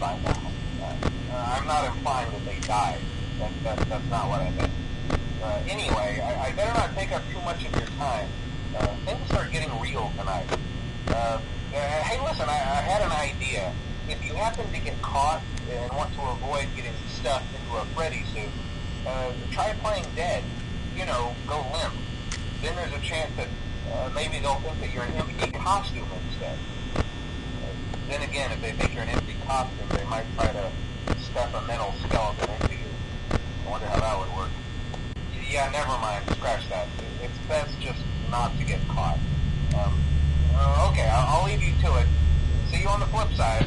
by now. I'm not implying that they died. That's not what I meant. Anyway, I better not take up too much of your time. Things are getting real tonight. Hey, listen, I had an idea. If you happen to get caught and want to avoid getting stuffed into a Freddy suit, try playing dead. You know, go limp. Then there's a chance that maybe they'll think that you're an empty costume instead. Then again, if they think you're an empty costume, they might try to stuff a mental skeleton into you. I wonder how that would work. Yeah, never mind. Scratch that. It's best just not to get caught. Okay, I'll leave you to it. See you on the flip side.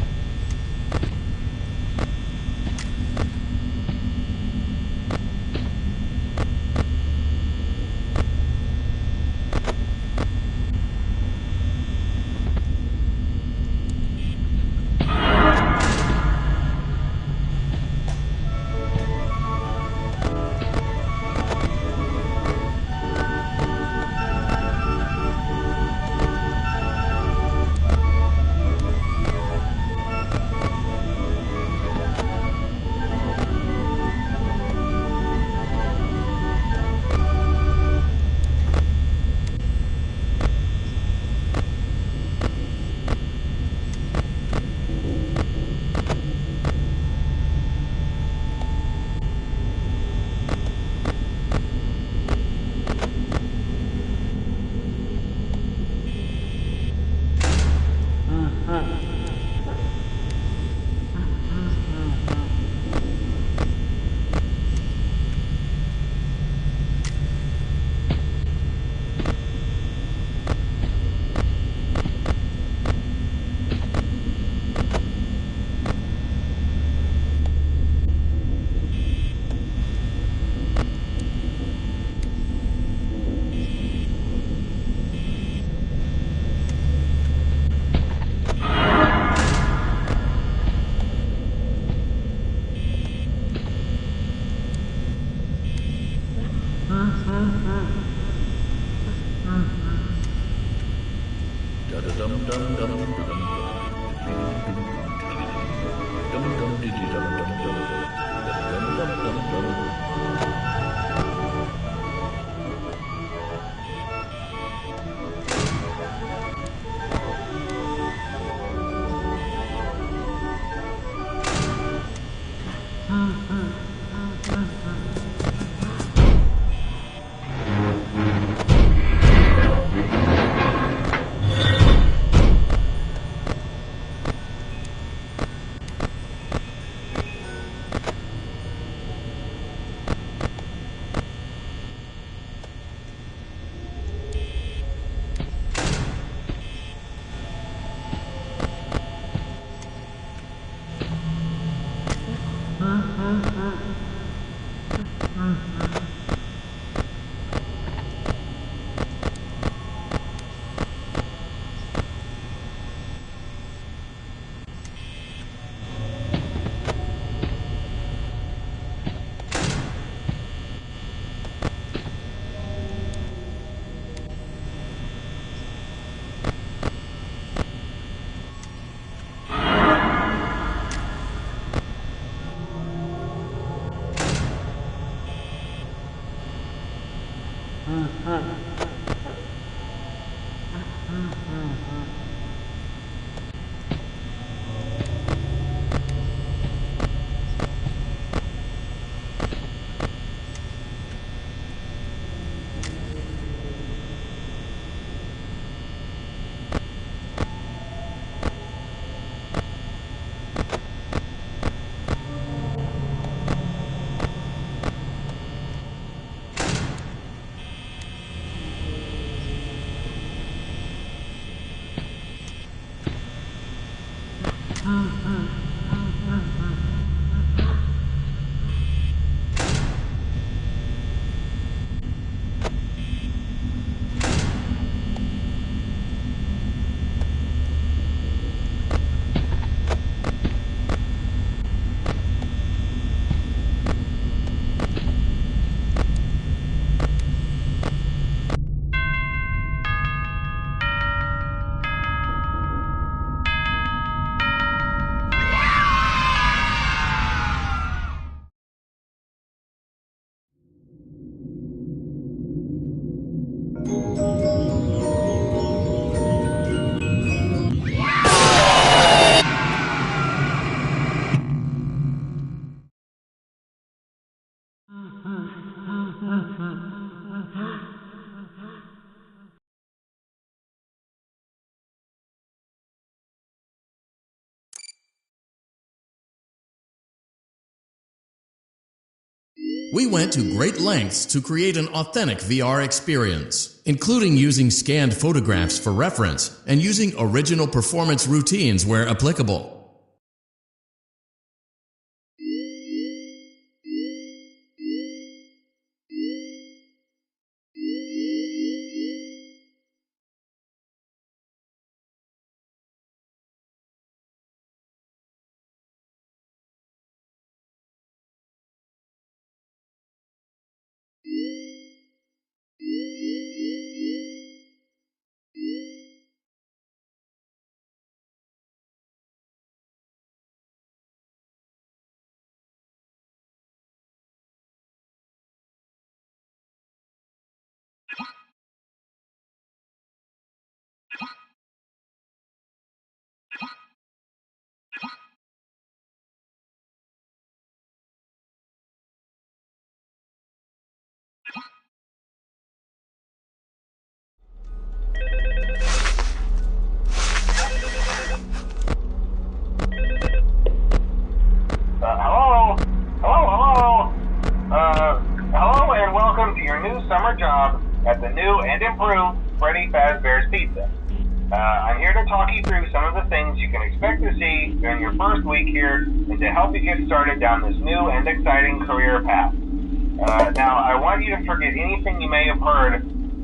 We went to great lengths to create an authentic VR experience, including using scanned photographs for reference and using original performance routines where applicable. Hello and welcome to your new summer job at the new and improved Freddy Fazbear's Pizza. I'm here to talk you through some of the things you can expect to see during your first week here and to help you get started down this new and exciting career path. Now, I want you to forget anything you may have heard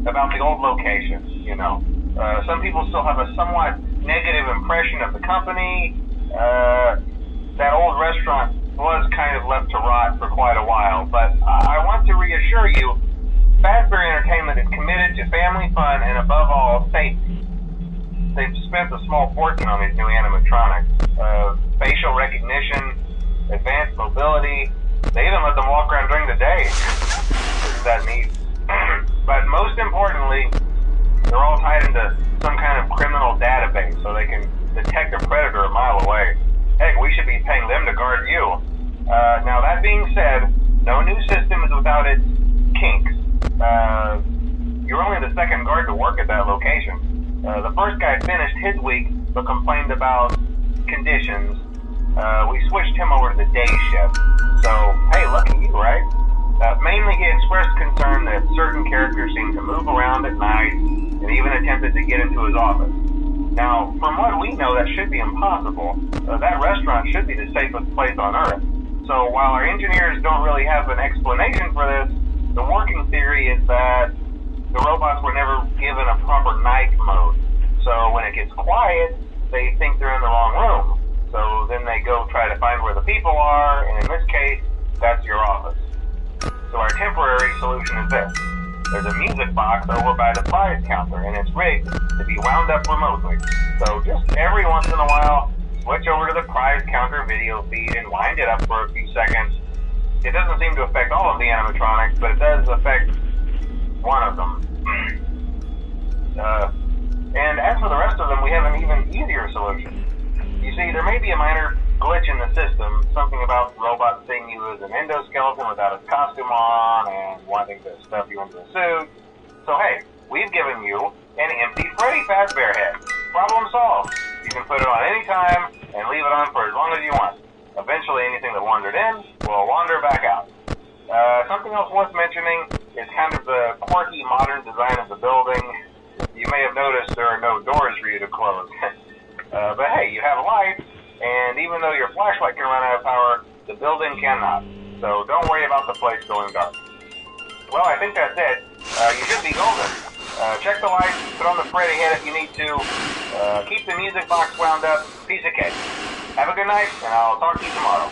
about the old location, you know. Some people still have a somewhat negative impression of the company. That old restaurant was kind of left to rot for quite a while, but I want to reassure you, Fazbear Entertainment is committed to family fun and above all, safety. They've spent a small fortune on these new animatronics. Facial recognition, advanced mobility, they even let them walk around during the day. Isn't that neat? But most importantly, they're all tied into some kind of criminal database so they can detect a predator a mile away. Heck, we should be paying them to guard you. Now, that being said, no new system is without its kinks. You're only the second guard to work at that location. The first guy finished his week but complained about conditions. We switched him over to the day shift. So, hey, lucky you, right? Mainly he expressed concern that certain characters seemed to move around at night and even attempted to get into his office. Now, from what we know, that should be impossible. That restaurant should be the safest place on Earth. So while our engineers don't really have an explanation for this, the working theory is that the robots were never given a proper night mode. So when it gets quiet, they think they're in the wrong room. So then they go try to find where the people are, and in this case, that's your office. So our temporary solution is this. There's a music box over by the prize counter, and it's rigged to be wound up remotely. So just every once in a while, switch over to the prize counter video feed and wind it up for a few seconds. It doesn't seem to affect all of the animatronics, but it does affect one of them. And as for the rest of them, we have an even easier solution. You see, there may be a minor glitch in the system, something about robots seeing you as an endoskeleton without a costume on and wanting to stuff you into a suit. So hey, we've given you an empty Freddy Fazbear head. Problem solved. You can put it on any time and leave it on for as long as you want. Eventually anything that wandered in will wander back out. Something else worth mentioning is kind of the quirky modern design of the building. You may have noticed there are no doors for you to close. But hey, you have lights. And even though your flashlight can run out of power, the building cannot. So don't worry about the place going dark. Well, I think that's it. You should be golden. Check the lights, put on the Freddy head if you need to. Keep the music box wound up. Piece of cake. Have a good night, and I'll talk to you tomorrow.